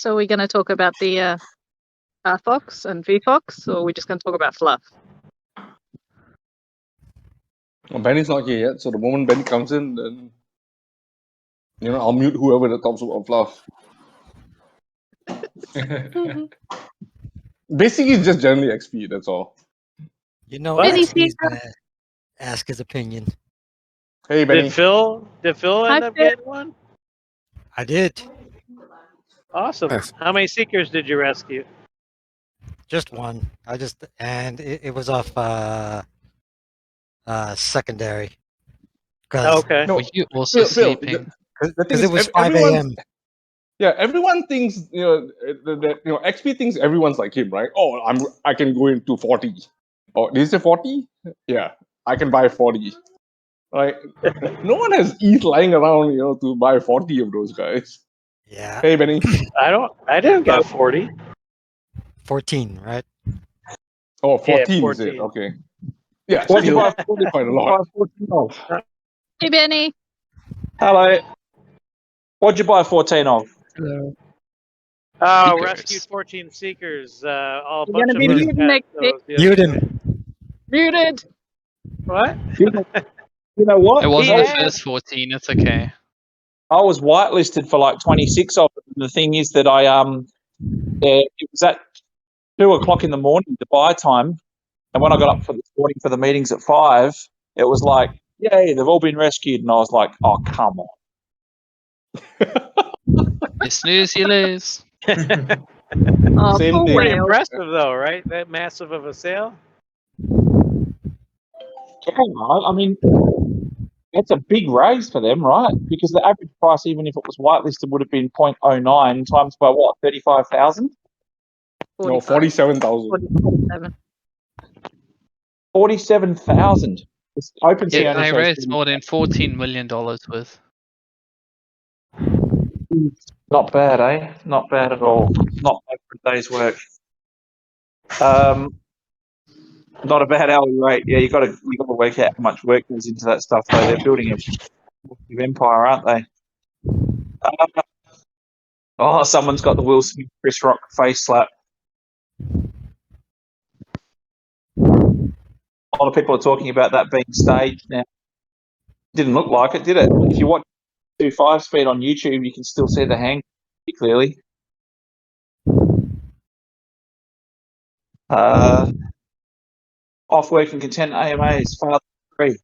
So we're going to talk about the RFOX and VFOX, or are we just going to talk about fluff? Well, Benny's not here yet, so the moment Benny comes in, then I'll mute whoever that talks about fluff. Basically, it's just generally XP. That's all. Benny's XP's gonna ask his opinion. Hey, Benny. Did Phil end up getting one? I did. Awesome. How many seekers did you rescue? Just one. And it was off secondary. Okay. Were you also sleeping? Because it was 5 a.m. Yeah, everyone thinks that XP thinks everyone's like him, right? Oh, I can go into 40. Oh, did you say 40? Yeah, I can buy 40. Right? No one has ETH lying around, to buy 40 of those guys. Yeah. Hey, Benny. I didn't get 40. 14, right? Oh, 14, 14. is it? Okay. Yeah, What'd you still buy? quite a lot. Hey, Benny. Hello. What'd you buy 14 of? Hello. Oh, Seekers. rescued 14 seekers. A You're bunch gonna be of us muted got next those the other Mute day. him. Muted. What? You know what? It wasn't the Yeah. first 14. It's okay. I was whitelisted for like 26 of them. And the thing is that it was at 2:00 in the morning, Dubai time, and when I got up for this morning for the meetings at 5, it was like, yay, they've all been rescued, and I was like, oh, come on. You snooze, you lose. Oh, Same poor thing. Pretty whale. impressive, though, right? That massive of a sale. Yeah, I mean, that's a big raise for them, right? Because the average price, even if it was whitelisted, would have been 0.09 times by what, 35,000? No, 45. 47,000. 47. 47,000. OpenSea Yeah, only they shows raised more than $14 million with. Not bad, eh? Not bad at all. Not bad for a day's work. Not a bad hourly rate. Yeah, you got to work out how much work goes into that stuff. Though they're building a massive empire, aren't they? Someone's got the Will Smith Chris Rock face slap. A lot of people are talking about that being staged now. Didn't look like it, did it? If you watch 2.5 speed on YouTube, you can still see the hang pretty clearly. Off working content AMAs, father free.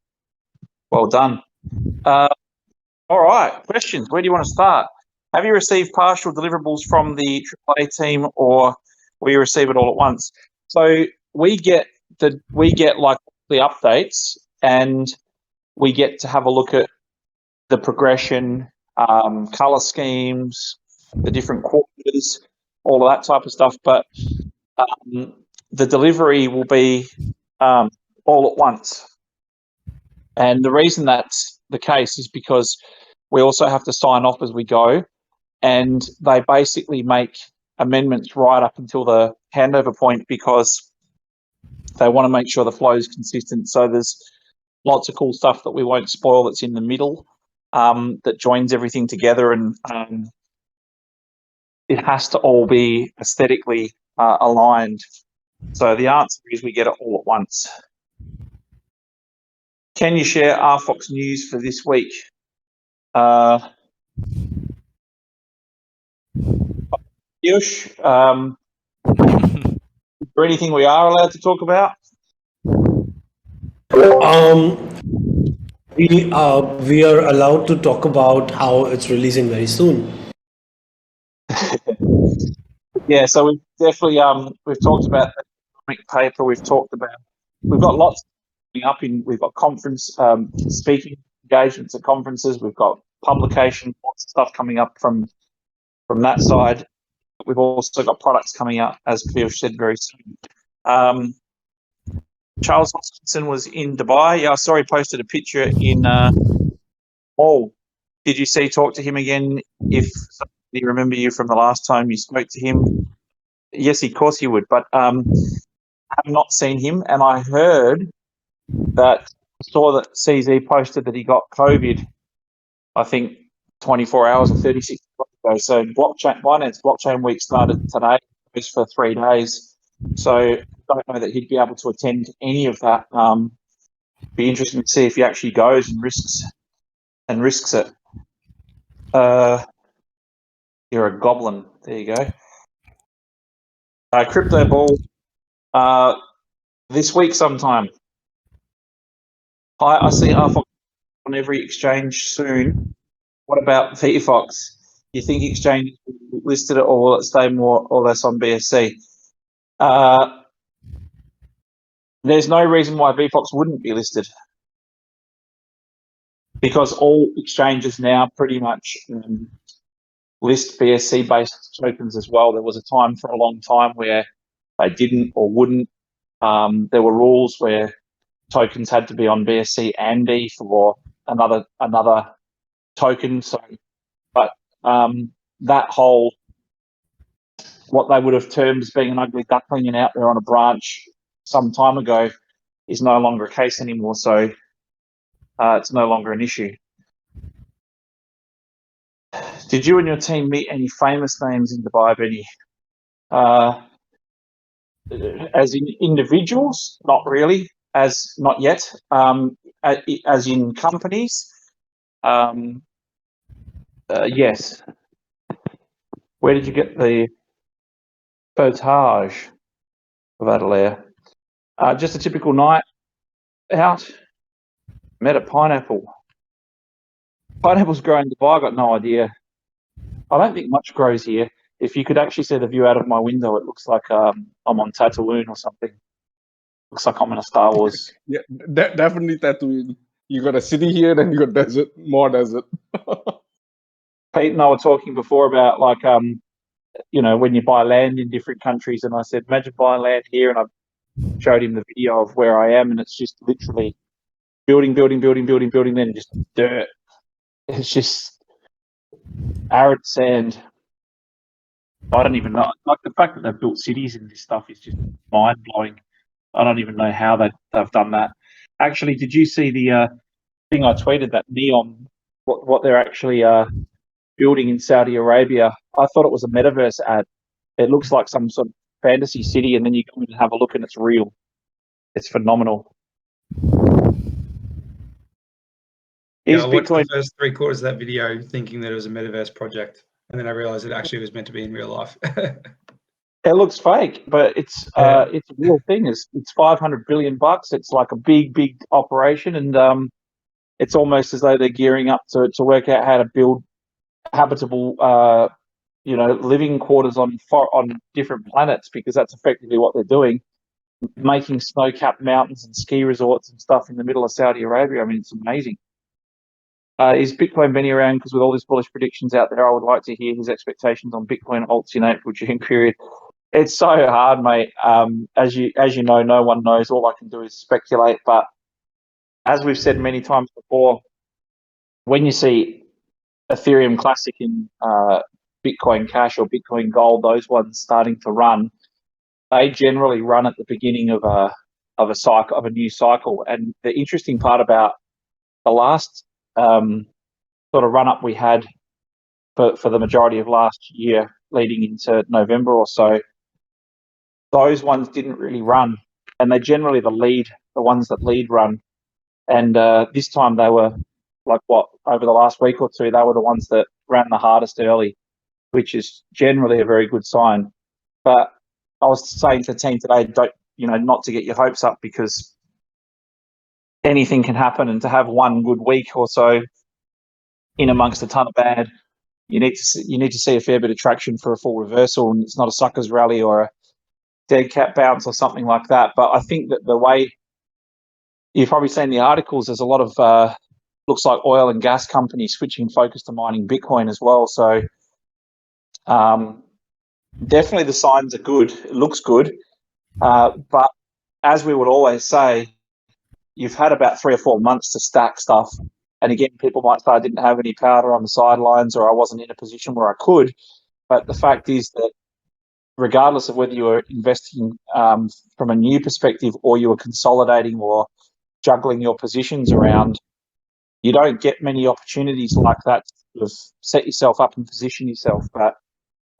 Well done. All right, questions. Where do you want to start? Have you received partial deliverables from the AAA team, or will you receive it all at once? So we get like the updates, and we get to have a look at the progression, color schemes, the different quarters, all of that type of stuff. But the delivery will be all at once. And the reason that's the case is because we also have to sign off as we go, and they basically make amendments right up until the handover point because they want to make sure the flow is consistent. So there's lots of cool stuff that we won't spoil that's in the middle that joins everything together, and it has to all be aesthetically aligned. So the answer is we get it all at once. Can you share RFOX news for this week? Yush, is there anything we are allowed to talk about? We are allowed to talk about how it's releasing very soon. Yeah, so we've definitely we've talked about the economic paper. We've got lots coming up we've got conference speaking engagements at conferences. We've got publication, lots of stuff coming up from that side. We've also got products coming out, as Piyush said, very soon. Charles Hoskinson was in Dubai. Yeah, I saw he posted a picture in Did you talk to him again? If somebody remember you from the last time you spoke to him? Yes, of course you would, but I have not seen him, and I saw that CZ posted that he got COVID, I think 24 hours or 36 hours ago. So Binance Blockchain Week started today, just for 3 days. So I don't know that he'd be able to attend any of that. Be interesting to see if he actually goes and risks it. You're a goblin. There you go. Crypto ball. This week sometime. I see RFOX on every exchange soon. What about VFOX? You think exchange listed it, or will it stay more or less on BSC? There's no reason why VFOX wouldn't be listed, because all exchanges now pretty much list BSC-based tokens as well. There was a time for a long time where they didn't or wouldn't. There were rules where tokens had to be on BSC and D for another token. So, but that whole, what they would have termed as being an ugly duckling and out there on a branch some time ago, is no longer a case anymore. So it's no longer an issue. Did you and your team meet any famous names in Dubai, Benny? As in individuals, not really. Not yet. As in companies, yes. Where did you get the potage of Adelaide? Just a typical night out. Met a pineapple. Pineapples grow in Dubai. I got no idea. I don't think much grows here. If you could actually see the view out of my window, it looks like I'm on Tatooine or something. Looks like I'm in a Star Wars. Yeah, definitely Tatooine. You got a city here, then you got desert, more desert. Pete and I were talking before about, like, when you buy land in different countries, and I said, imagine buying land here, and I showed him the video of where I am, and it's just literally building, then just dirt. It's just arid sand. I don't even know. Like, the fact that they've built cities in this stuff is just mind blowing. I don't even know how they've done that. Actually, did you see the thing I tweeted, that NEOM, what they're actually building in Saudi Arabia? I thought it was a metaverse ad. It looks like some sort of fantasy city, and then you come in and have a look, and it's real. It's phenomenal. Yeah, I watched the first 3/4 of that video thinking that it was a metaverse project, and then I realized it actually was meant to be in real life. It looks fake, but it's a real thing. It's $500 billion. It's like a big operation, and it's almost as though they're gearing up to work out how to build habitable, living quarters on different planets, because that's effectively what they're doing, making snow-capped mountains and ski resorts and stuff in the middle of Saudi Arabia. I mean, it's amazing. Is Bitcoin Benny around? Because with all these bullish predictions out there, I would like to hear his expectations on Bitcoin alts in April-June period. It's so hard, mate. As you know, no one knows. All I can do is speculate. But as we've said many times before, when you see Ethereum Classic in Bitcoin Cash or Bitcoin Gold, those ones starting to run, they generally run at the beginning of a cycle, of a new cycle. And the interesting part about the last sort of run up we had for the majority of last year, leading into November or so, those ones didn't really run, and they're generally the ones that lead run. And this time they were over the last week or two, they were the ones that ran the hardest early, which is generally a very good sign. But I was saying to the team today, not to get your hopes up, because anything can happen, and to have one good week or so in amongst a ton of bad, you need to see a fair bit of traction for a full reversal, and it's not a suckers rally or a dead cat bounce or something like that. But I think that the way you've probably seen the articles, there's a lot of looks like oil and gas companies switching focus to mining Bitcoin as well. So definitely the signs are good. It looks good. But as we would always say, you've had about 3 or 4 months to stack stuff. And again, people might say I didn't have any powder on the sidelines, or I wasn't in a position where I could. But the fact is that regardless of whether you were investing from a new perspective, or you were consolidating or juggling your positions around, you don't get many opportunities like that to sort of set yourself up and position yourself. But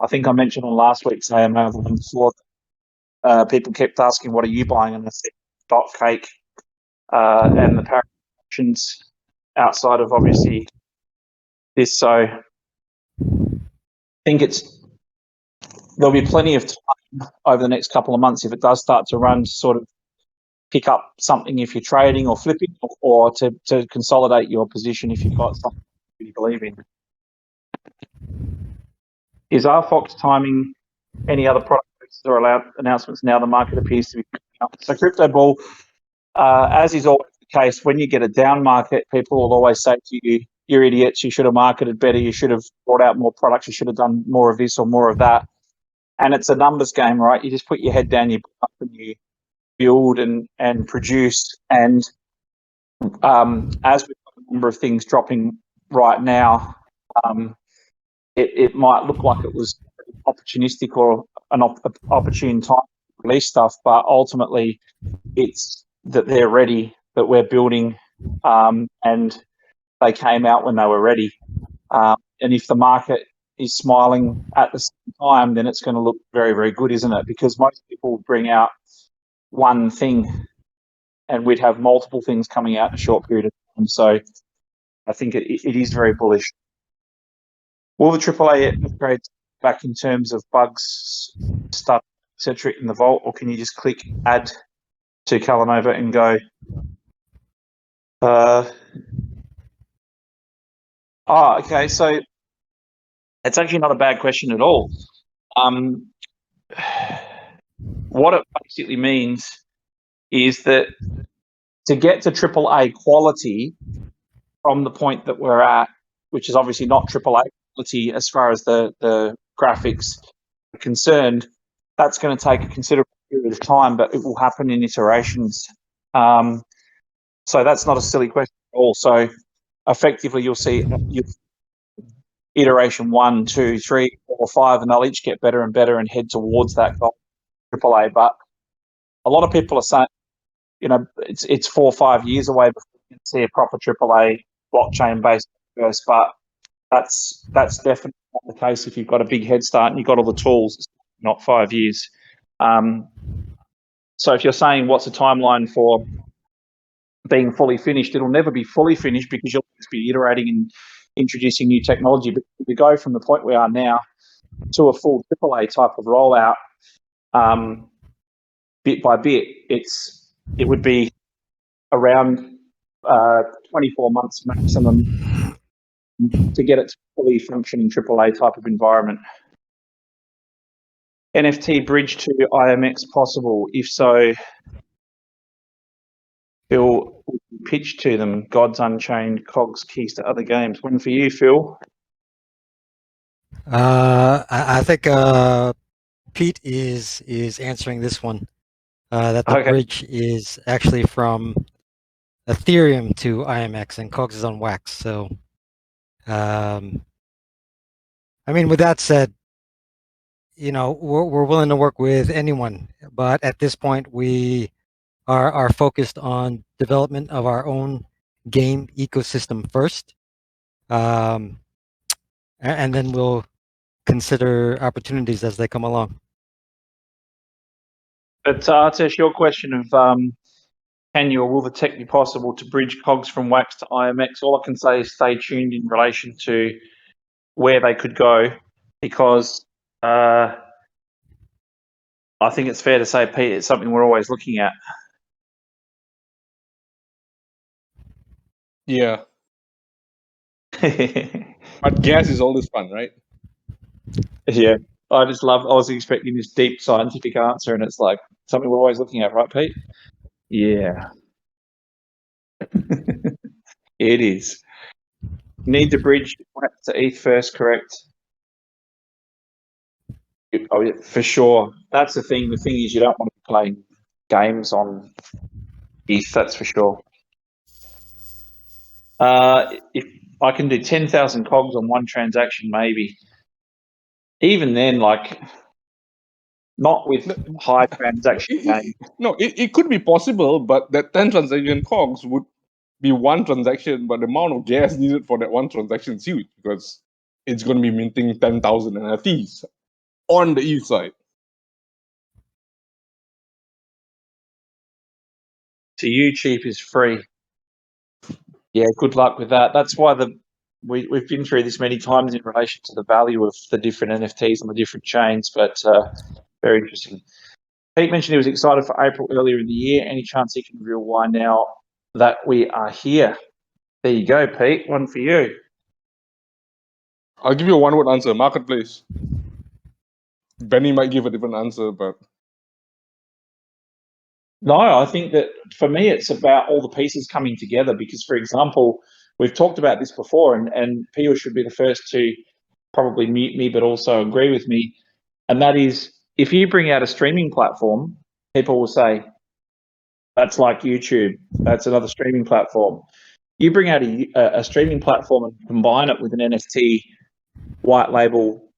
I think I mentioned on last week's AMA before, people kept asking, what are you buying? And I said, Dot Cake and the Paragon options outside of obviously this. So I think there'll be plenty of time over the next couple of months if it does start to run to sort of pick up something if you're trading or flipping, or to consolidate your position if you've got something you believe in. Is RFOX timing any other products or announcements now the market appears to be picking up? So Crypto Ball, as is always the case, when you get a down market, people will always say to you, you're idiots, you should have marketed better, you should have brought out more products, you should have done more of this or more of that. And it's a numbers game, right? You just put your head down, you build and produce. And as we've got a number of things dropping right now, it might look like it was opportunistic or an opportune time to release stuff, but ultimately it's that they're ready, that we're building, and they came out when they were ready. And if the market is smiling at the same time, then it's going to look very, very good, isn't it? Because most people bring out one thing and we'd have multiple things coming out in a short period of time. So I think it is very bullish. Will the AAA upgrades back in terms of bugs, stuff, etc. in the vault, or can you just click add to Calanova and go? Okay. So it's actually not a bad question at all. What it basically means is that to get to AAA quality from the point that we're at, which is obviously not AAA quality as far as the graphics are concerned, that's going to take a considerable period of time, but it will happen in iterations. So that's not a silly question at all. So effectively, you'll see iteration 1, 2, 3, 4, 5, and they'll each get better and better and head towards that goal, AAA. But a lot of people are saying, it's 4 or 5 years away before you can see a proper AAA blockchain-based universe. But that's definitely not the case if you've got a big head start and you've got all the tools. It's not 5 years. So if you're saying what's the timeline for being fully finished, it'll never be fully finished because you'll always be iterating and introducing new technology. But if we go from the point we are now to a full AAA type of rollout, bit by bit, it would be around 24 months maximum to get it to fully functioning AAA type of environment. NFT bridge to IMX possible? If so, Phil, pitch to them. Gods Unchained, Cogs, keys to other games. One for you, Phil. I think Pete is answering this one. That the bridge is actually from Ethereum to IMX, and Cogs is on Wax. So, I mean, with that said, we're willing to work with anyone, but at this point, we are focused on development of our own game ecosystem first, and then we'll consider opportunities as they come along. But to answer your question of can you or will the tech be possible to bridge Cogs from Wax to IMX, all I can say is stay tuned in relation to where they could go, because I think it's fair to say, Pete, it's something we're always looking at. Yeah. But gas is always fun, right? Yeah. I was expecting this deep scientific answer, and it's like something we're always looking at, right, Pete? Yeah. It is. Need to bridge to ETH first, correct? Oh, yeah, for sure. That's the thing. The thing is, you don't want to be playing games on ETH, that's for sure. If I can do 10,000 cogs on one transaction, maybe. Even then, like, not with high transaction games. No, it could be possible, but that 10 transaction cogs would be one transaction, but the amount of gas needed for that one transaction is huge because it's going to be minting 10,000 NFTs on the ETH side. To you, cheap is free. Yeah, good luck with that. That's why we've been through this many times in relation to the value of the different NFTs on the different chains, but very interesting. Pete mentioned he was excited for April earlier in the year. Any chance he can reveal why now that we are here? There you go, Pete. One for you. I'll give you a one-word answer, marketplace. Benny might give a different answer, but... No, I think that for me, it's about all the pieces coming together because, for example, we've talked about this before, and Pio should be the first to probably mute me, but also agree with me. And that is, if you bring out a streaming platform, people will say, that's like YouTube. That's another streaming platform. You bring out a streaming platform and combine it with an NFT white label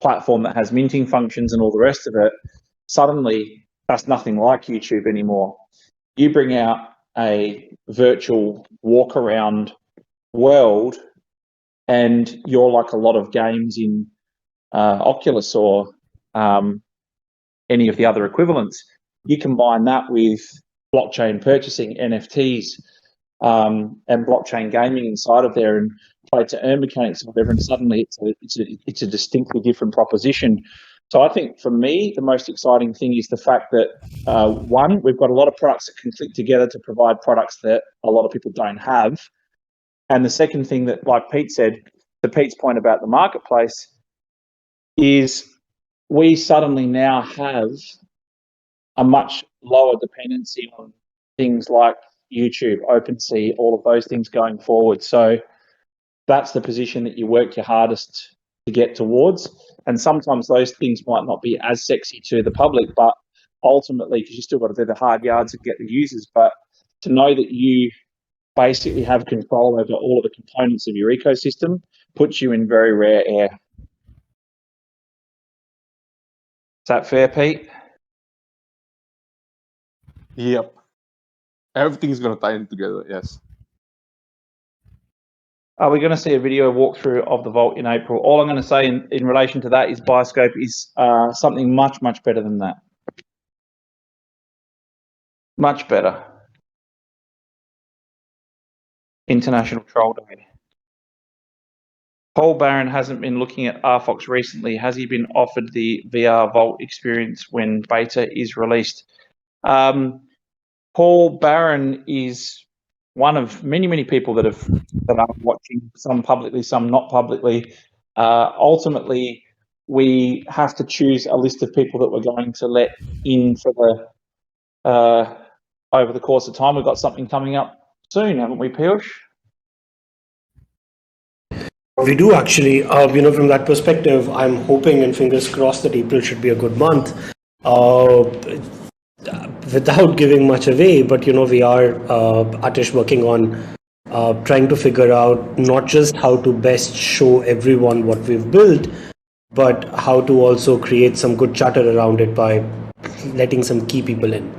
platform that has minting functions and all the rest of it, suddenly that's nothing like YouTube anymore. You bring out a virtual walk around world and you're like a lot of games in Oculus or any of the other equivalents. You combine that with blockchain purchasing, NFTs, and blockchain gaming inside of there and play to earn mechanics or whatever, and suddenly it's a distinctly different proposition. So I think for me, the most exciting thing is the fact that, one, we've got a lot of products that can click together to provide products that a lot of people don't have. And the second thing that, like Pete said, to Pete's point about the marketplace, is we suddenly now have a much lower dependency on things like YouTube, OpenSea, all of those things going forward. So that's the position that you work your hardest to get towards. And sometimes those things might not be as sexy to the public, but ultimately, because you still got to do the hard yards and get the users, but to know that you basically have control over all of the components of your ecosystem puts you in very rare air. Is that fair, Pete? Yep. Everything's going to tie in together, yes. Are we going to see a video walkthrough of the vault in April? All I'm going to say in relation to that is Bioscope is something much, much better than that. Much better. International Troll Day. Paul Barron hasn't been looking at RFOX recently. Has he been offered the VR Vault experience when beta is released? Paul Barron is one of many, many people that are watching, some publicly, some not publicly. Ultimately, we have to choose a list of people that we're going to let in for the over the course of time. We've got something coming up soon, haven't we, Piyush? We do actually. From that perspective, I'm hoping and fingers crossed that April should be a good month. Without giving much away, but we are Atish working on trying to figure out not just how to best show everyone what we've built, but how to also create some good chatter around it by letting some key people in.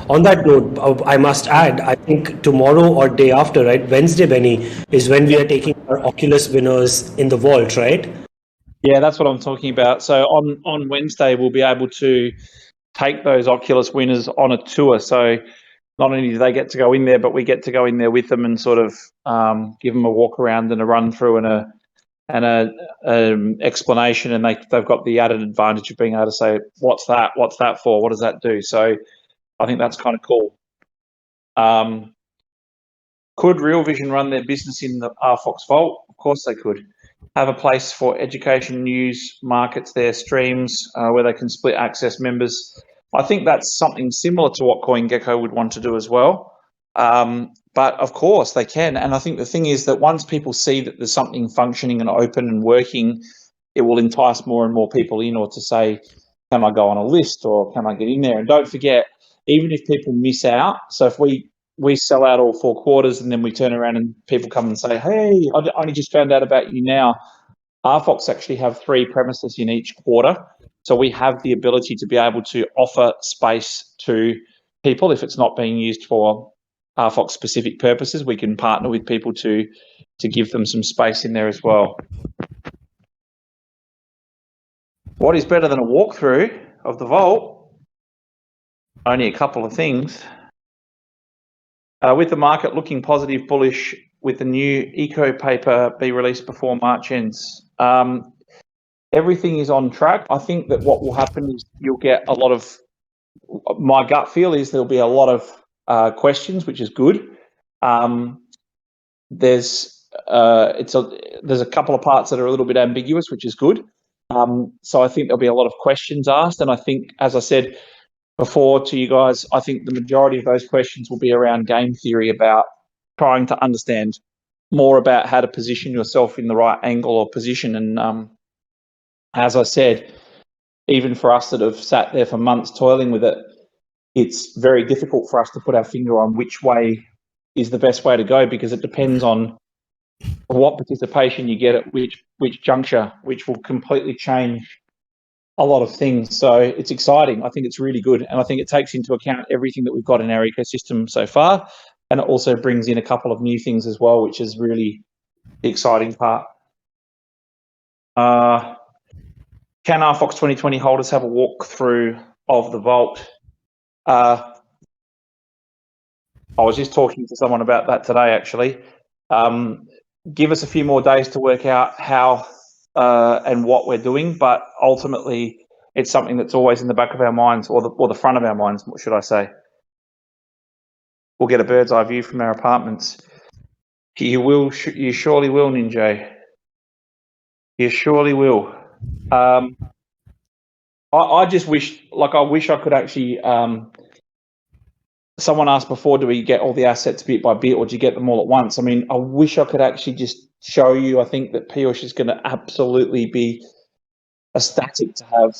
On that note, I must add, I think tomorrow or day after, right, Wednesday, Benny, is when we are taking our Oculus winners in the vault, right? Yeah, that's what I'm talking about. So on Wednesday, we'll be able to take those Oculus winners on a tour. So not only do they get to go in there, but we get to go in there with them and sort of give them a walk around and a run through and a explanation. And they've got the added advantage of being able to say, what's that? What's that for? What does that do? So I think that's kind of cool. Could Real Vision run their business in the RFOX Vault? Of course they could. Have a place for education, news, markets, their streams, where they can split access members. I think that's something similar to what CoinGecko would want to do as well. But of course they can. And I think the thing is that once people see that there's something functioning and open and working, it will entice more and more people in, or to say, can I go on a list or can I get in there? And don't forget, even if people miss out, so if we sell out all 4 quarters and then we turn around and people come and say, hey, I only just found out about you now. RFOX actually have 3 premises in each quarter. So we have the ability to be able to offer space to people if it's not being used for RFOX specific purposes, we can partner with people to give them some space in there as well. What is better than a walkthrough of the vault? Only a couple of things. With the market looking positive, bullish, with the new eco paper be released before March ends. Everything is on track. I think that what will happen is you'll get a lot of, my gut feel is there'll be a lot of questions, which is good. There's a couple of parts that are a little bit ambiguous, which is good. So I think there'll be a lot of questions asked, and I think, as I said before to you guys, I think the majority of those questions will be around game theory, about trying to understand more about how to position yourself in the right angle or position. And as I said, even for us that have sat there for months toiling with it, it's very difficult for us to put our finger on which way is the best way to go, because it depends on what participation you get at which juncture, which will completely change a lot of things. So it's exciting. I think it's really good. And I think it takes into account everything that we've got in our ecosystem so far. And it also brings in a couple of new things as well, which is really the exciting part. Can RFOX 2020 holders have a walkthrough of the vault? I was just talking to someone about that today, actually. Give us a few more days to work out how and what we're doing, but ultimately it's something that's always in the back of our minds, or the front of our minds, what should I say. We'll get a bird's eye view from our apartments. You surely will, Ninja. You surely will. I just wish, I wish I could actually, someone asked before, do we get all the assets bit by bit, or do you get them all at once? I mean, I wish I could actually just show you. I think that Piyush is going to absolutely be ecstatic to have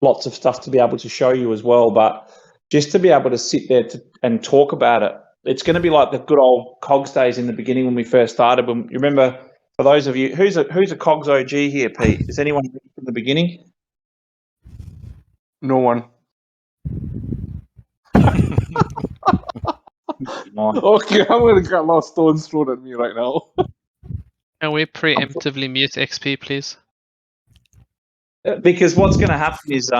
lots of stuff to be able to show you as well. But just to be able to sit there and talk about it, it's going to be like the good old COGS days in the beginning when we first started. When you remember, for those of you, who's a COGS OG here, Pete? Is anyone from the beginning? No one. Okay, I'm going to get a lot of stones thrown at me right now. Can we preemptively mute XP, please? Because what's going to happen is,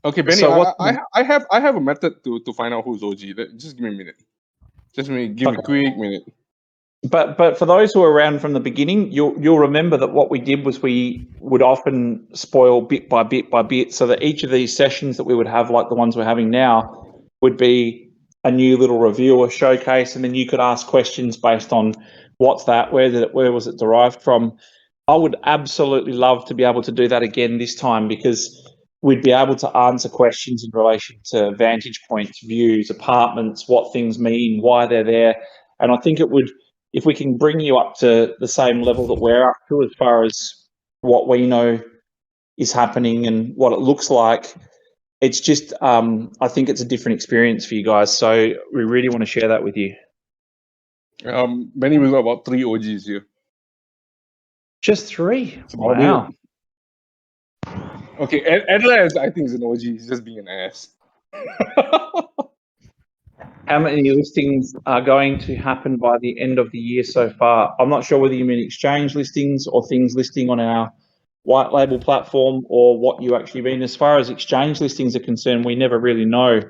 Okay, Benny, so I have a method to find out who's OG. Just give me a minute. Give me a quick minute. But for those who are around from the beginning, you'll remember that what we did was we would often spoil bit by bit by bit, so that each of these sessions that we would have, like the ones we're having now, would be a new little review or showcase, and then you could ask questions based on what's that, where was it derived from. I would absolutely love to be able to do that again this time, because we'd be able to answer questions in relation to vantage points, views, apartments, what things mean, why they're there. And I think it would, if we can bring you up to the same level that we're up to as far as what we know is happening and what it looks like, it's just, I think it's a different experience for you guys. So we really want to share that with you. Benny, we've got about 3 OGs here. Just 3? Wow. Okay, Adler, I think, is an OG. He's just being an ass. How many listings are going to happen by the end of the year so far? I'm not sure whether you mean exchange listings or things listing on our white label platform, or what you actually mean. As far as exchange listings are concerned, we never really know.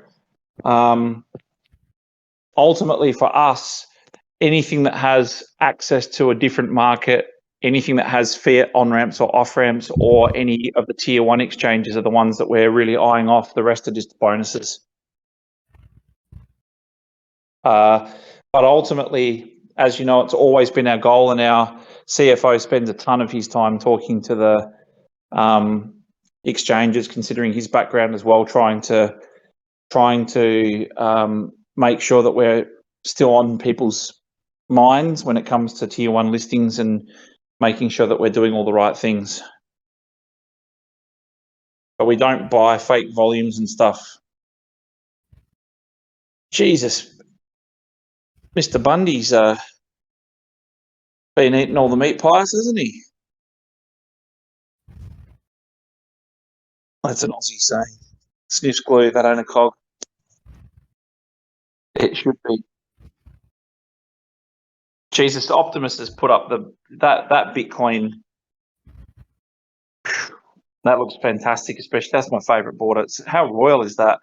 Ultimately, for us, anything that has access to a different market, anything that has fiat on-ramps or off-ramps, or any of the tier 1 exchanges are the ones that we're really eyeing off. The rest are just bonuses. But ultimately, as you know, it's always been our goal, and our CFO spends a ton of his time talking to the exchanges, considering his background as well, trying to make sure that we're still on people's minds when it comes to tier 1 listings, and making sure that we're doing all the right things. But we don't buy fake volumes and stuff. Jesus. Mr. Bundy's been eating all the meat pies, hasn't he? That's an Aussie saying. Sniffs glue, that ain't a cog. It should be. Jesus, the Optimus has put up that Bitcoin. That looks fantastic, especially that's my favourite board. It's how royal is that?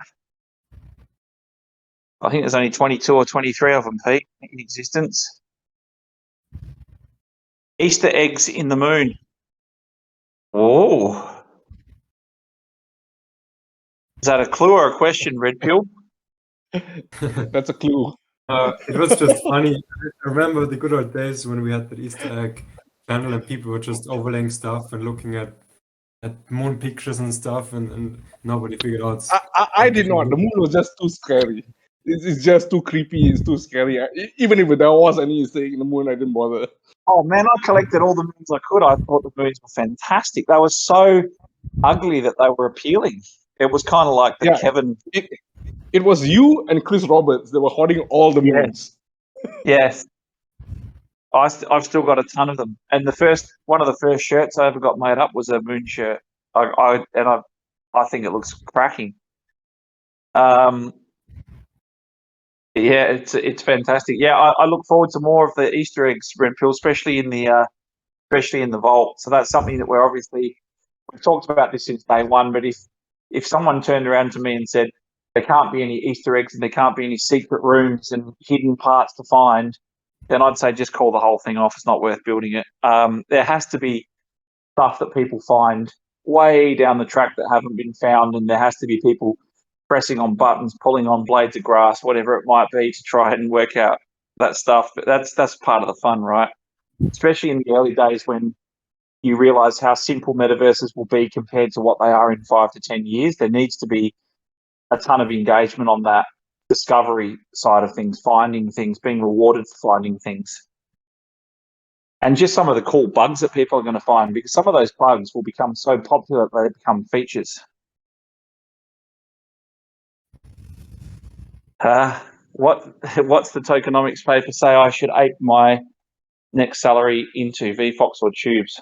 I think there's only 22 or 23 of them, Pete, in existence. Easter eggs in the moon. Oh. Is that a clue or a question, Red Pill? That's a clue. It was just funny. I remember the good old days when we had the Easter egg channel and people were just overlaying stuff and looking at moon pictures and stuff, and nobody figured out. I did not. The moon was just too scary. It's just too creepy. It's too scary. Even if there was any Easter egg in the moon, I didn't bother. Oh man, I collected all the moons I could. I thought the moons were fantastic. They were so ugly that they were appealing. It was kind of like the Kevin. It was you and Chris Roberts that were hoarding all the moons. Yes. I've still got a ton of them. And one of the first shirts I ever got made up was a moon shirt. I think it looks cracking. Yeah, it's fantastic. Yeah, I look forward to more of the Easter eggs, Red Pill, especially in the vault. So that's something that we've talked about this since day one. But if someone turned around to me and said there can't be any Easter eggs and there can't be any secret rooms and hidden parts to find, then I'd say just call the whole thing off. It's not worth building it. There has to be stuff that people find way down the track that haven't been found, and there has to be people pressing on buttons, pulling on blades of grass, whatever it might be, to try and work out that stuff. But that's part of the fun, right? Especially in the early days when you realise how simple metaverses will be compared to what they are in 5 to 10 years. There needs to be a ton of engagement on that discovery side of things, finding things, being rewarded for finding things. And just some of the cool bugs that people are going to find, because some of those bugs will become so popular that they become features. What's the tokenomics paper say I should ape my next salary into, VFOX or tubes?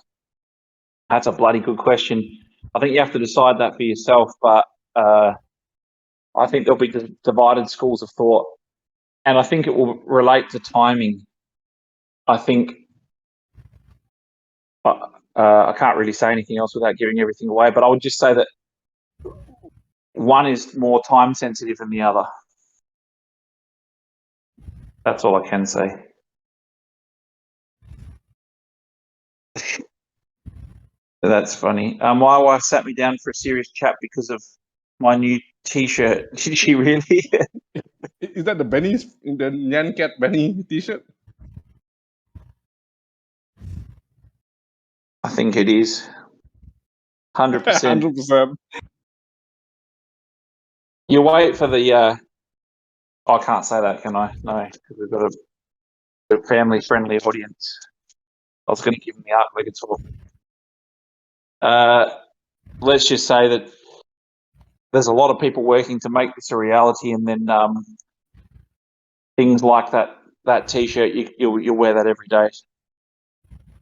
That's a bloody good question. I think you have to decide that for yourself, but I think there'll be divided schools of thought, and I think it will relate to timing. I think I can't really say anything else without giving everything away, but I would just say that one is more time sensitive than the other. That's all I can say. That's funny. My wife sat me down for a serious chat because of my new T-shirt. Did she really? Is that the Nyan Cat Benny T-shirt? I think it is. 100%. 100%. You wait for the. I can't say that, can I? No, because we've got a family-friendly audience. I was going to give them the art we could talk. Let's just say that there's a lot of people working to make this a reality, and then things like that T-shirt, you'll wear that every day.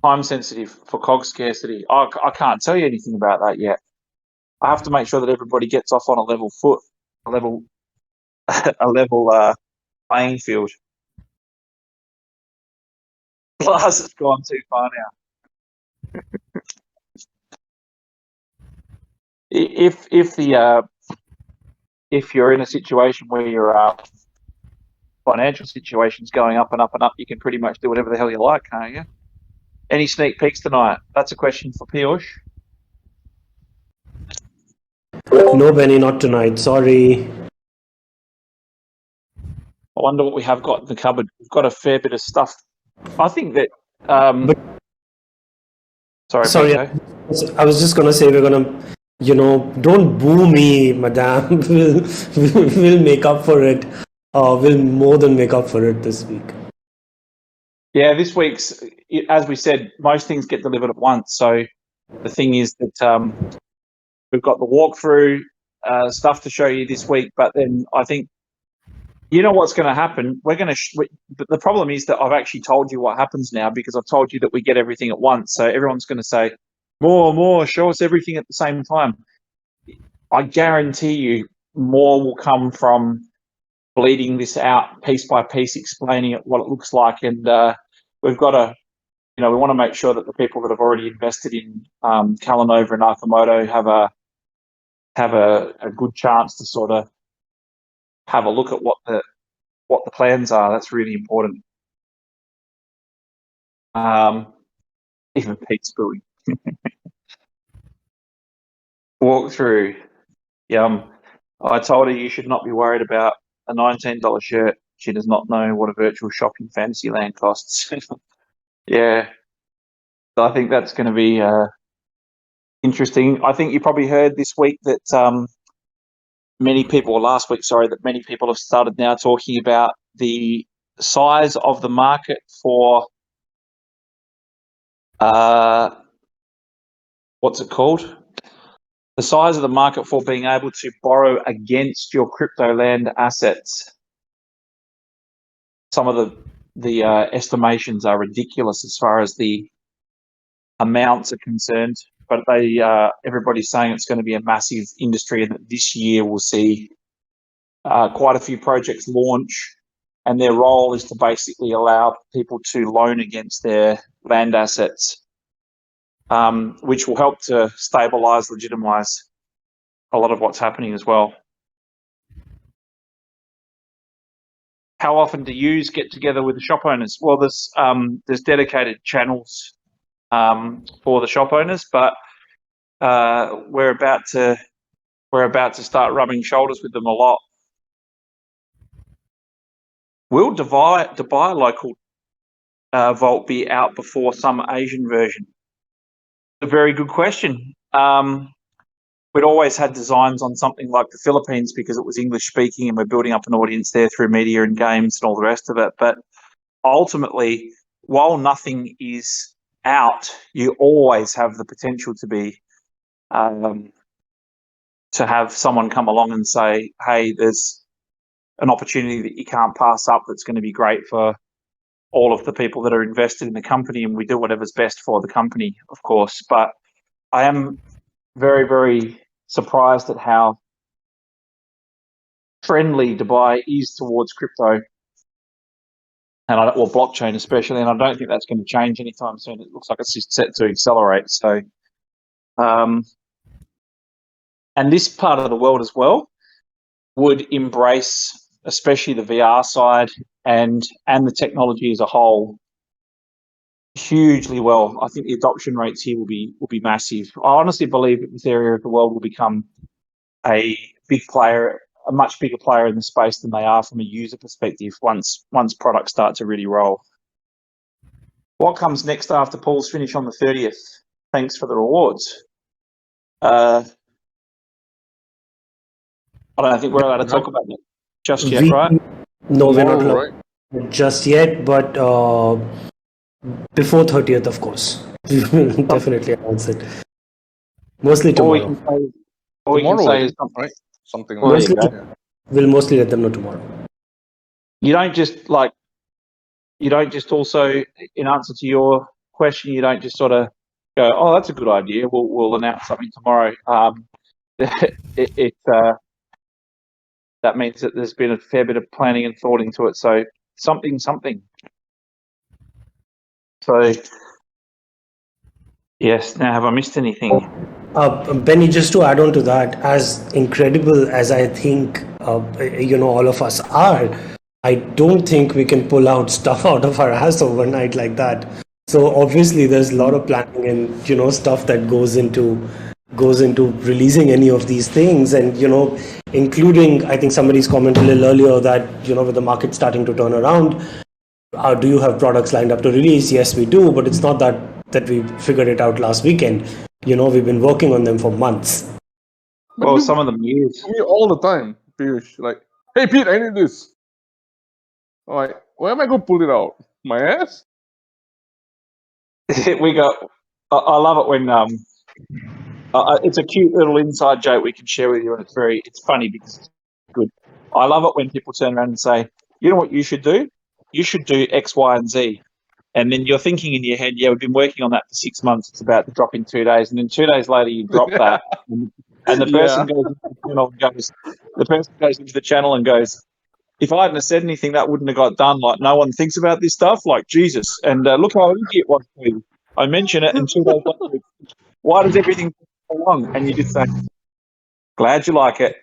Time sensitive for cog scarcity. I can't tell you anything about that yet. I have to make sure that everybody gets off on a level foot, a level playing field. Glass has gone too far now. If you're in a situation where your financial situation's going up and up and up, you can pretty much do whatever the hell you like, can't you? Any sneak peeks tonight? That's a question for Piyush. No, Benny, not tonight. Sorry. I wonder what we have got in the cupboard. We've got a fair bit of stuff. I think that. Sorry. I was just gonna say we're gonna, don't boo me, madame. We'll make up for it. We'll more than make up for it this week. Yeah, this week's, as we said, most things get delivered at once. So the thing is that we've got the walkthrough stuff to show you this week, but then I think you know what's going to happen. We're going to, but the problem is that I've actually told you what happens now, because I've told you that we get everything at once. So everyone's going to say, more, show us everything at the same time. I guarantee you, more will come from bleeding this out piece by piece, explaining it, what it looks like. And we've got to, we want to make sure that the people that have already invested in Calanova and Arthimoto have a good chance to sort of have a look at what the plans are. That's really important. Even Pete's booing. Walk through. Yum. I told her you should not be worried about a $19 shirt. She does not know what a virtual shop in Fantasyland costs. Yeah. So I think that's going to be interesting. I think you probably heard this week that many people have started now talking about the size of the market for what's it called? The size of the market for being able to borrow against your crypto land assets. Some of the estimations are ridiculous as far as the amounts are concerned, but everybody's saying it's going to be a massive industry, and that this year we'll see quite a few projects launch, and their role is to basically allow people to loan against their land assets, which will help to stabilize, legitimize a lot of what's happening as well. How often do yous get together with the shop owners? Well, there's dedicated channels for the shop owners, but we're about to start rubbing shoulders with them a lot. Will Dubai local vault be out before some Asian version? A very good question. We'd always had designs on something like the Philippines because it was English speaking, and we're building up an audience there through media and games and all the rest of it. But ultimately, while nothing is out, you always have the potential to be to have someone come along and say, hey, there's an opportunity that you can't pass up that's going to be great for all of the people that are invested in the company, and we do whatever's best for the company, of course. But I am very, very surprised at how friendly Dubai is towards crypto, and blockchain especially, and I don't think that's going to change anytime soon. It looks like it's just set to accelerate. So, and this part of the world as well would embrace, especially the VR side and the technology as a whole, hugely well. I think the adoption rates here will be massive. I honestly believe that this area of the world will become a big player, a much bigger player in the space than they are from a user perspective once products start to really roll. What comes next after Paul's finish on the 30th? Thanks for the rewards. I don't think we're allowed to talk about that just yet, right? No, we're not Tomorrow, allowed just yet, but before 30th, of course. We will definitely announce it. Mostly tomorrow. All we can say is something, right? Something well, like that. We'll mostly let them know tomorrow. You don't just also, in answer to your question, you don't just sort of go, oh, that's a good idea, we'll announce something tomorrow. That means that there's been a fair bit of planning and thought into it. So something. So yes. Now, have I missed anything? Benny, just to add on to that, as incredible as I think all of us are, I don't think we can pull out stuff out of our ass overnight like that. So obviously, there's a lot of planning and stuff that goes into releasing any of these things, and including, I think somebody's commented a little earlier that with the market starting to turn around, do you have products lined up to release? Yes, we do, but it's not that we figured it out last weekend. We've been working on them for months. Well, some of them years. Me all the time, Piyush. Like, hey Pete, I need this. All right, where am I going to pull it out? My ass? I love it when it's a cute little inside joke we can share with you, and it's funny because it's good. I love it when people turn around and say, you know what you should do? You should do X, Y, and Z. And then you're thinking in your head, yeah, we've been working on that for 6 months. It's about to drop in 2 days. And then 2 days later, you drop that. And the person goes into the channel and goes, if I hadn't have said anything, that wouldn't have got done. Like, no one thinks about this stuff. Like, Jesus. And look how easy it was for you. I mention it, and 2 days later, why does everything take so long? And you just say, glad you like it.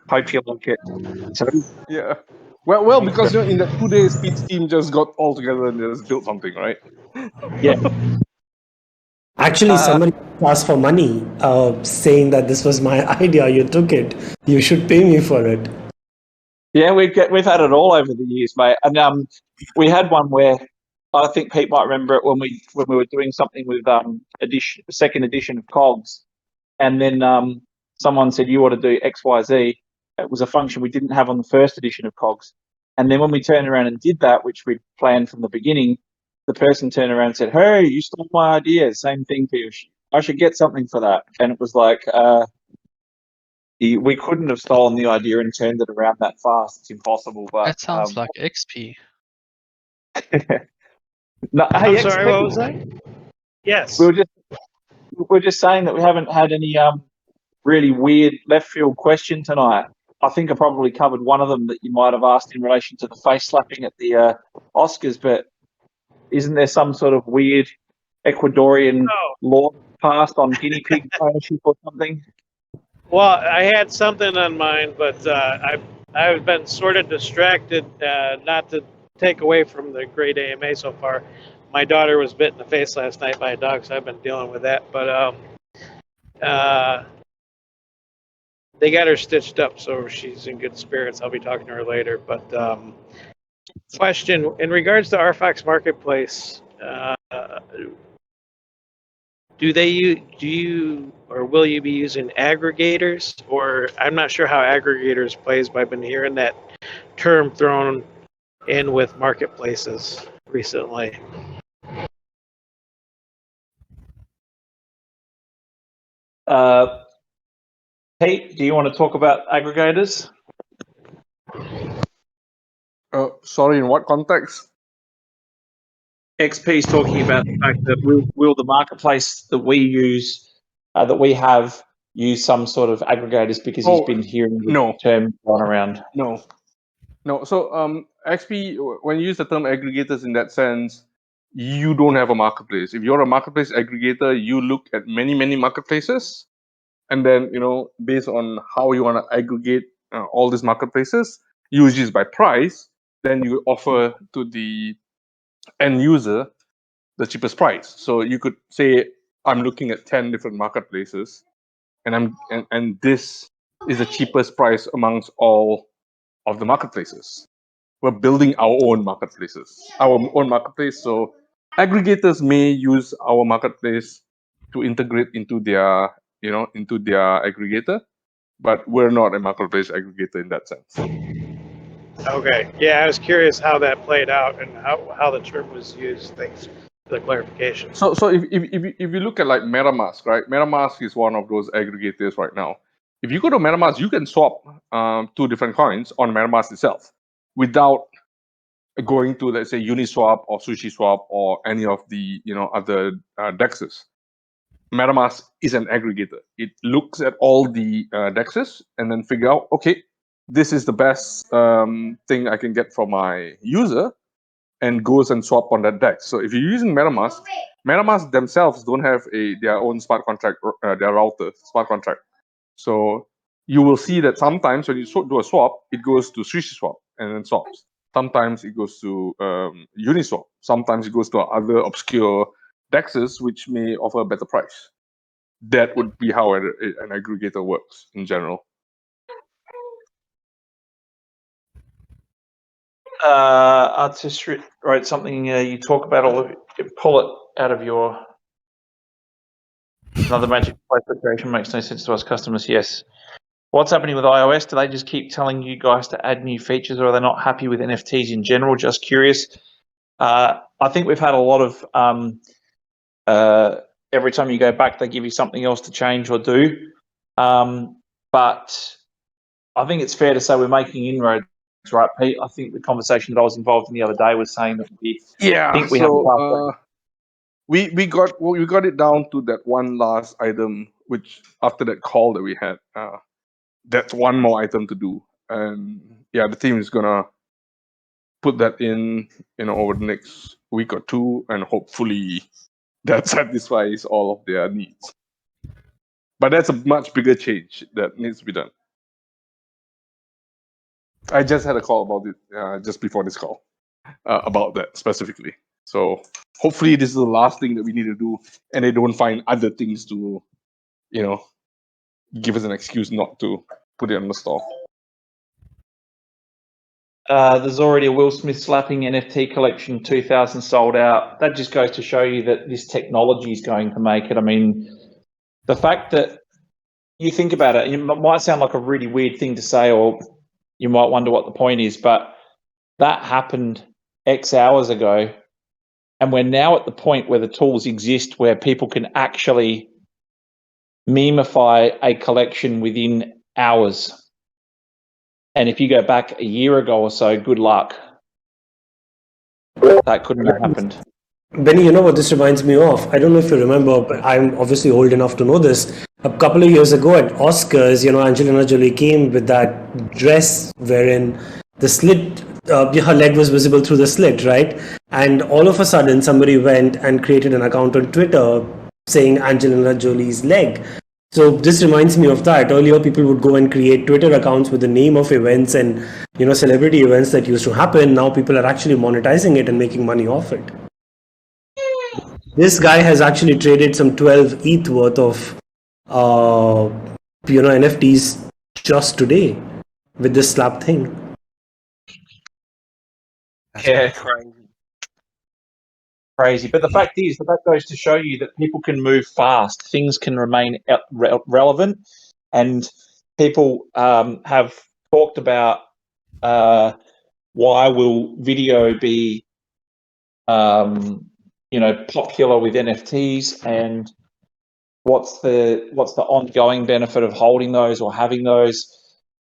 Hope you like it. So, Yeah. Well, because in that 2 days, Pete's team just got all together and just built something, right? yeah. Actually, somebody asked for money, saying that this was my idea. You took it. You should pay me for it. Yeah, we've had it all over the years, mate. And we had one where I think Pete might remember it when we were doing something with second edition of Cogs, and then someone said you ought to do XYZ. It was a function we didn't have on the first edition of Cogs, and then when we turned around and did that, which we planned from the beginning, the person turned around and said, "Hey, you stole my idea." Same thing for you. I should get something for that. And it was like, we couldn't have stolen the idea and turned it around that fast. It's impossible. But That sounds like XP. No, I'm hey, sorry, what was that? Yes. We're just saying that we haven't had any really weird left field question tonight. I think I probably covered one of them that you might have asked in relation to the face slapping at the Oscars, but isn't there some sort of weird Ecuadorian law passed on guinea pig ownership or something? Well, I had something on mine, but I've been sort of distracted, not to take away from the great AMA so far. My daughter was bit in the face last night by a dog, so I've been dealing with that. But they got her stitched up, so she's in good spirits. I'll be talking to her later. But question, in regards to RFOX Marketplace, do you or will you be using aggregators? Or I'm not sure how aggregators plays, but I've been hearing that term thrown in with marketplaces recently. Pete, do you want to talk about aggregators? Sorry, in what context? XP is talking about the fact that will the marketplace that we use, that we have, use some sort of aggregators, because he's been hearing the term going around. No. So XP, when you use the term aggregators in that sense, you don't have a marketplace. If you're a marketplace aggregator, you look at many marketplaces, and then based on how you want to aggregate all these marketplaces, usually by price, then you offer to the end user the cheapest price. So you could say, I'm looking at 10 different marketplaces, and this is the cheapest price amongst all of the marketplaces. We're building our own marketplaces, so aggregators may use our marketplace to integrate into their aggregator, but we're not a marketplace aggregator in that sense. Okay. Yeah, I was curious how that played out and how the term was used. Thanks for the clarification. So if you look at like MetaMask, right? MetaMask is one of those aggregators right now. If you go to MetaMask, you can swap 2 different coins on MetaMask itself without going to, let's say, Uniswap or SushiSwap or any of the other dexes. MetaMask is an aggregator. It looks at all the dexes and then figure out, okay, this is the best thing I can get for my user, and goes and swap on that dex. So if you're using MetaMask themselves don't have their own smart contract, their router smart contract. So you will see that sometimes when you do a swap, it goes to SushiSwap and then swaps. Sometimes it goes to Uniswap. Sometimes it goes to other obscure dexes which may offer a better price. That would be how an aggregator works in general. I just wrote something you talk about, all of it, pull it out of your another magic place preparation makes no sense to us customers. Yes. What's happening with iOS? Do they just keep telling you guys to add new features, or are they not happy with NFTs in general? Just curious. I think we've had a lot of every time you go back, they give you something else to change or do. But I think it's fair to say we're making inroads, right, Pete? I think the conversation that I was involved in the other day was saying that we think we have. we got it down to that one last item, which after that call that we had, that's one more item to do, and yeah, the team is gonna put that in, over the next week or two, and hopefully that satisfies all of their needs. But that's a much bigger change that needs to be done. I just had a call about it just before this call about that specifically. So hopefully this is the last thing that we need to do, and they don't find other things to, give us an excuse not to put it on the store. There's already a Will Smith slapping NFT collection, 2,000 sold out. That just goes to show you that this technology is going to make it. I mean, the fact that you think about it, it might sound like a really weird thing to say, or you might wonder what the point is, but that happened X hours ago. And we're now at the point where the tools exist where people can actually memify a collection within hours. And if you go back a year ago or so, good luck. That couldn't have happened. Benny, you know what this reminds me of? I don't know if you remember, but I'm obviously old enough to know this. A couple of years ago at Oscars, Angelina Jolie came with that dress wherein the slit, her leg was visible through the slit, right? And all of a sudden, somebody went and created an account on Twitter saying Angelina Jolie's leg. So this reminds me of that. Earlier, people would go and create Twitter accounts with the name of events and, celebrity events that used to happen. Now people are actually monetizing it and making money off it. This guy has actually traded some 12 ETH worth of, NFTs just today with this slap thing. Yeah, crazy. But the fact is that goes to show you that people can move fast. Things can remain relevant, and people have talked about why will video be, popular with NFTs, and what's the ongoing benefit of holding those or having those.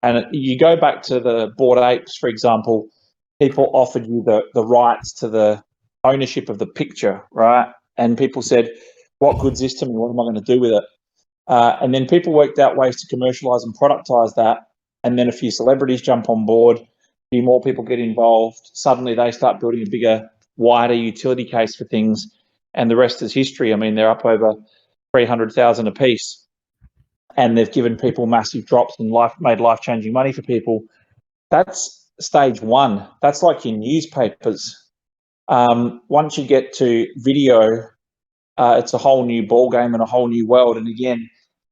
And you go back to the Bored Apes, for example. People offered you the rights to the ownership of the picture, right? And people said, what good's this to me? What am I going to do with it? And then people worked out ways to commercialize and productize that. And then a few celebrities jump on board, a few more people get involved. Suddenly they start building a bigger, wider utility case for things. And the rest is history. I mean, they're up over 300,000 a piece. And they've given people massive drops and made life-changing money for people. That's stage one. That's like your newspapers. Once you get to video, it's a whole new ball game and a whole new world. And again,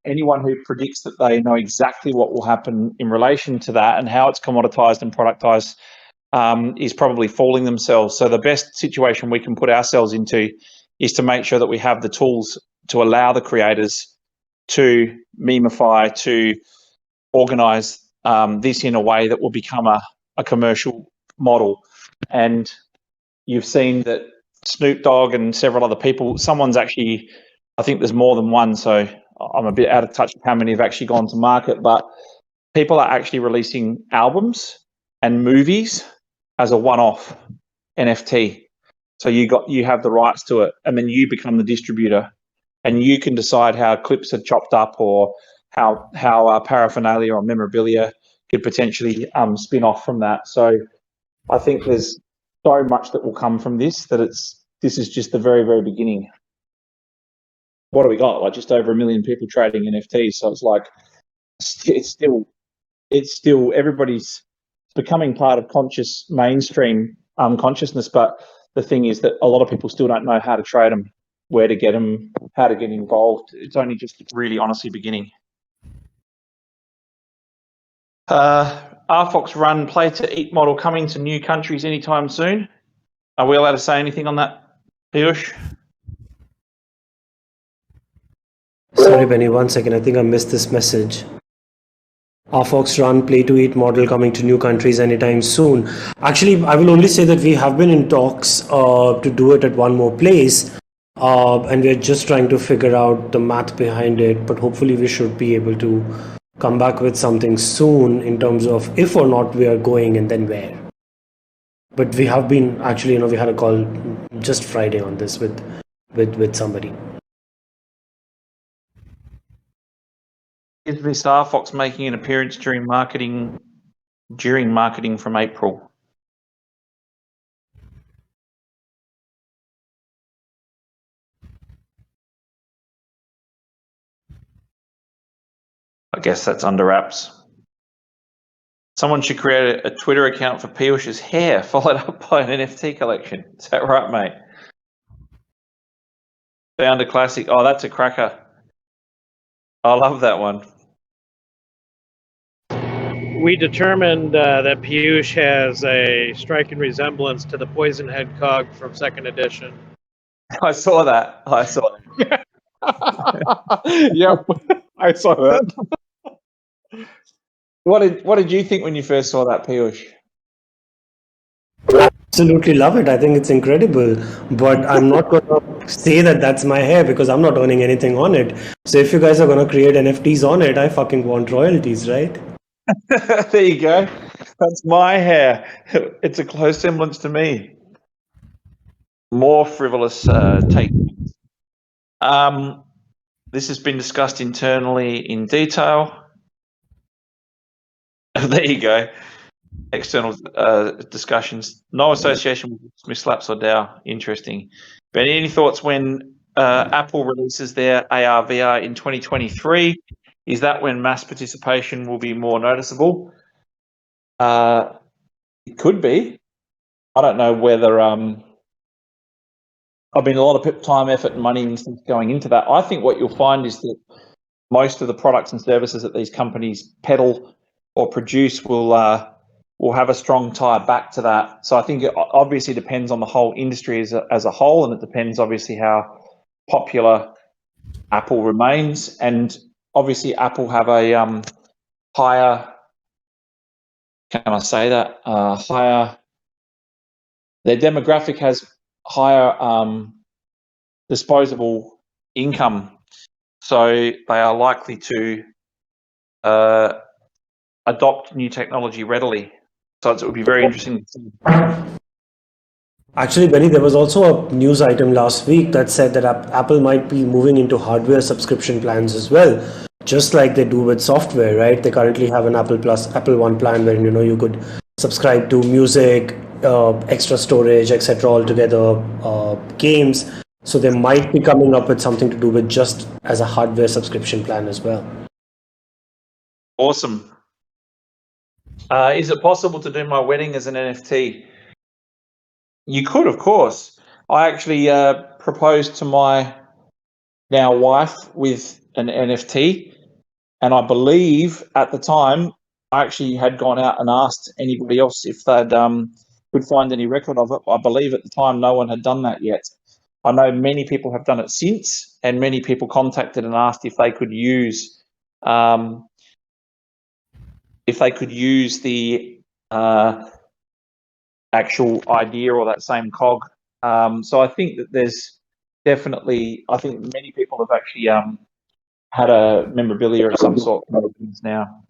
anyone who predicts that they know exactly what will happen in relation to that and how it's commoditized and productized is probably fooling themselves. So the best situation we can put ourselves into is to make sure that we have the tools to allow the creators to memify, to organize this in a way that will become a commercial model. And you've seen that Snoop Dogg and several other people, someone's actually, I think there's more than one, so I'm a bit out of touch with how many have actually gone to market, but people are actually releasing albums and movies as a one-off NFT. So you have the rights to it, and then you become the distributor, and you can decide how clips are chopped up or how paraphernalia or memorabilia could potentially spin off from that. So I think there's so much that will come from this that this is just the very, very beginning. What do we got? Like just over 1 million people trading NFTs. So it's like it's still everybody's becoming part of conscious mainstream consciousness. But the thing is that a lot of people still don't know how to trade them, where to get them, how to get involved. It's only just really honestly beginning. RFOX run play to eat model coming to new countries anytime soon. Are we allowed to say anything on that, Piyush? Sorry, Benny, 1 second. I think I missed this message. RFOX run play to eat model coming to new countries anytime soon. Actually, I will only say that we have been in talks to do it at one more place. And we're just trying to figure out the math behind it. But hopefully we should be able to come back with something soon in terms of if or not we are going and then where. But we have been actually, we had a call just Friday on this with with somebody. Is this RFOX making an appearance during marketing from April? I guess that's under wraps. Someone should create a Twitter account for Piyush's hair, followed up by an NFT collection. Is that right, mate? Found a classic. Oh, that's a cracker. I love that one. We determined that Piyush has a striking resemblance to the Poison Head cog from 2nd edition. I saw that. Yep, I saw that. What did you think when you first saw that, Piyush? Absolutely love it. I think it's incredible, but I'm not going to say that that's my hair because I'm not earning anything on it. So if you guys are going to create NFTs on it, I fucking want royalties, right? There you go. That's my hair. It's a close semblance to me. More frivolous take. This has been discussed internally in detail. There you go. External discussions. No association with Smith Slaps or DAO. Interesting. But any thoughts when Apple releases their AR VR in 2023? Is that when mass participation will be more noticeable? It could be. I don't know whether. I mean, a lot of time, effort, and money and stuff going into that. I think what you'll find is that most of the products and services that these companies peddle or produce will have a strong tie back to that. So I think it obviously depends on the whole industry as a whole, and it depends obviously how popular Apple remains. And obviously Apple have a higher, can I say that, higher, their demographic has higher disposable income. So they are likely to adopt new technology readily. So it would be very interesting to see. Actually, Benny, there was also a news item last week that said that Apple might be moving into hardware subscription plans as well, just like they do with software, right? They currently have an Apple One plan where you could subscribe to music, extra storage, etc., altogether, games. So they might be coming up with something to do with just as a hardware subscription plan as well. Awesome. Is it possible to do my wedding as an NFT? You could, of course. I actually proposed to my now wife with an NFT, and I believe at the time I actually had gone out and asked anybody else if they'd could find any record of it. I believe at the time no one had done that yet. I know many people have done it since, and many people contacted and asked if they could use the actual idea or that same cog. So I think that there's definitely, I think many people have actually had a memorabilia of some sort now.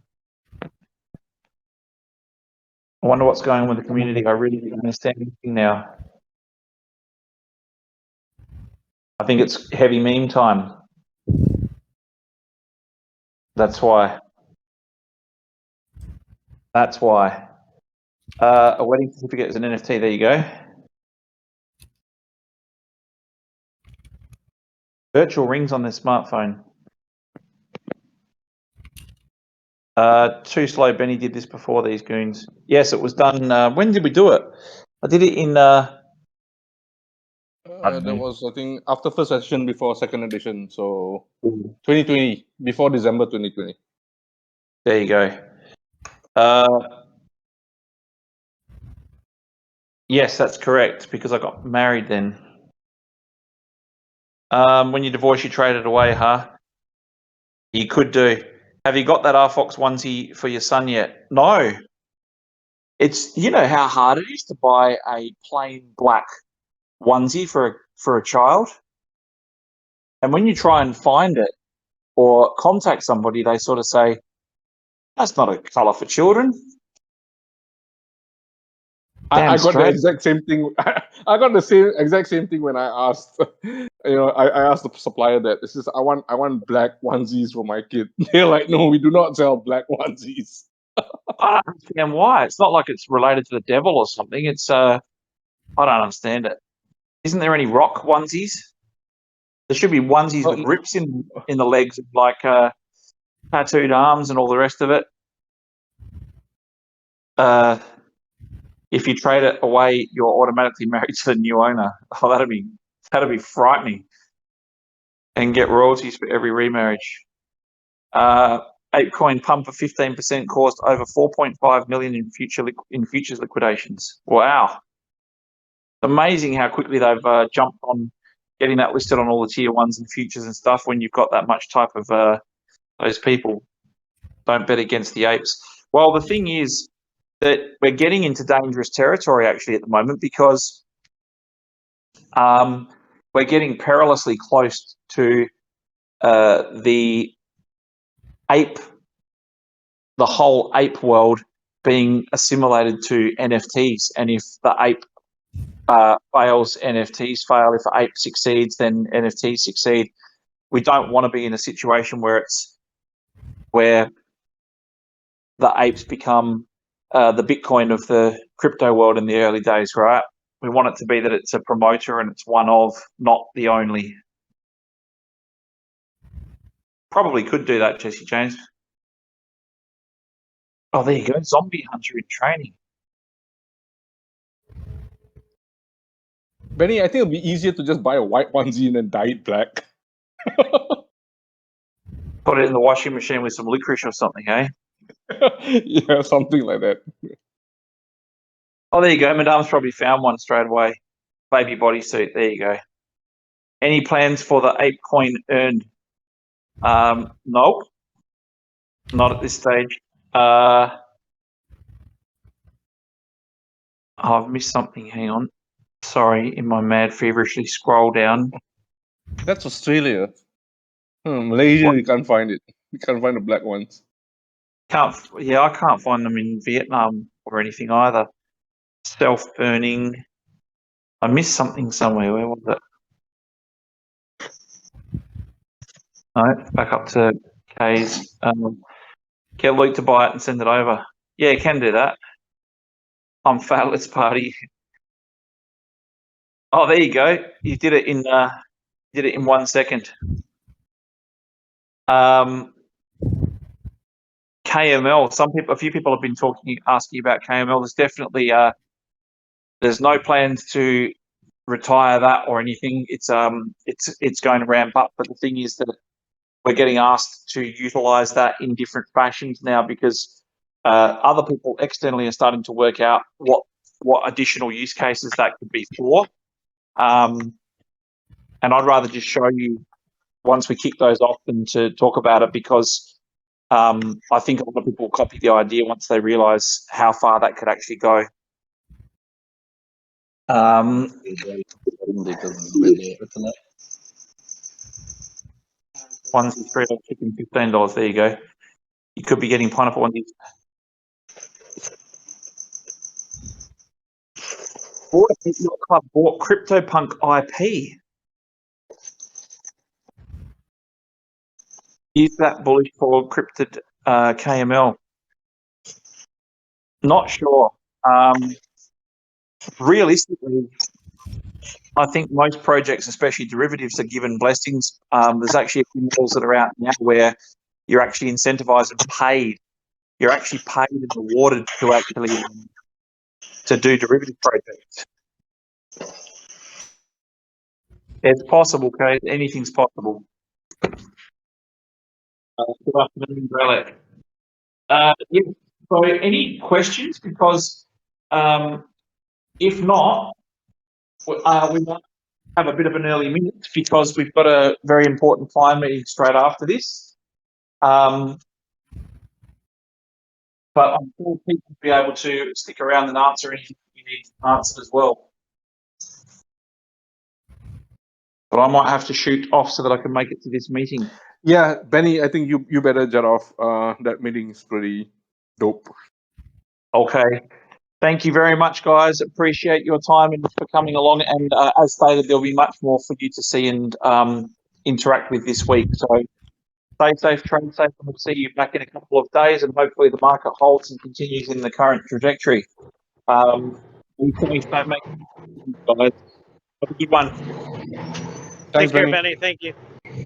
I wonder what's going on with the community. I really don't understand anything now. I think it's heavy meme time. That's why. That's why. A wedding certificate is an NFT. There you go. Virtual rings on their smartphone. Too slow. Benny did this before these goons. Yes, it was done. When did we do it? I did it in. There was, I think, after first session before 2nd edition. So 2020, before December 2020. There you go. Yes, that's correct, because I got married then. When you divorce, you trade it away, huh? You could do. Have you got that RFOX onesie for your son yet? No. It's, you know how hard it is to buy a plain black onesie for a child? And when you try and find it or contact somebody, they sort of say, that's not a colour for children. I got the straight. exact same thing. I got the exact same thing when I asked. I asked the supplier that this is I want black onesies for my kid. They're like, no, we do not sell black onesies. I don't understand why. It's not like it's related to the devil or something. It's I don't understand it. Isn't there any rock onesies? There should be onesies with rips in the legs, like tattooed arms and all the rest of it. If you trade it away, you're automatically married to the new owner. Oh, that'd be frightening. And get royalties for every remarriage. ApeCoin pump of 15% caused over 4.5 million in futures liquidations. Wow. Amazing how quickly they've jumped on getting that listed on all the tier ones and futures and stuff when you've got that much type of those people. Don't bet against the apes. Well, the thing is that we're getting into dangerous territory actually at the moment because we're getting perilously close to the whole ape world being assimilated to NFTs. And if the ape fails, NFTs fail. If the ape succeeds, then NFTs succeed. We don't want to be in a situation where the apes become the Bitcoin of the crypto world in the early days, right? We want it to be that it's a promoter and it's one of, not the only. Probably could do that, Jesse James. Oh, there you go. Zombie hunter in training. Benny, I think it'll be easier to just buy a white onesie and then dye it black. Put it in the washing machine with some licorice or something, eh? Yeah, something like that. Oh, there you go. Madame's probably found one straight away. Baby bodysuit. There you go. Any plans for the ApeCoin earned? Nope. Not at this stage. I've missed something. Hang on. Sorry, in my mad feverishly scroll down. That's Australia. Malaysia, you can't find it. You can't find the black ones. I can't find them in Vietnam or anything either. Self-burning. I missed something somewhere. Where was it? No, back up to K's. Get Luke to buy it and send it over. Yeah, can do that. I'm fat. Let's party. Oh, there you go. You did it in 1 second. KML. A few people have been asking about KML. There's definitely there's no plans to retire that or anything. It's going to ramp up, but the thing is that we're getting asked to utilize that in different fashions now because other people externally are starting to work out what additional use cases that could be for. And I'd rather just show you once we kick those off than to talk about it because I think a lot of people will copy the idea once they realize how far that could actually go. One's $3 chicken, $15. There you go. You could be getting pineapple on these. Your club bought CryptoPunk IP. Is that bullish for cryptid KML? Not sure. Realistically, I think most projects, especially derivatives, are given blessings. There's actually a few models that are out now where you're actually incentivized and paid. You're actually paid and rewarded to actually to do derivative projects. It's possible, Kate. Anything's possible. Good afternoon, Relic. Yeah, so any questions? Because if not, we might have a bit of an early minute because we've got a very important client meeting straight after this. But I'm sure people will be able to stick around and answer anything you need answered as well. But I might have to shoot off so that I can make it to this meeting. Yeah, Benny, I think you better jet off. That meeting is pretty dope. Okay. Thank you very much, guys. Appreciate your time and for coming along. And as stated, there'll be much more for you to see and interact with this week. So stay safe, trade safe, and we'll see you back in a couple of days. And hopefully the market holds and continues in the current trajectory. Please don't make guys. Have a good one. Thanks, Take care, Benny. Benny. Thank you.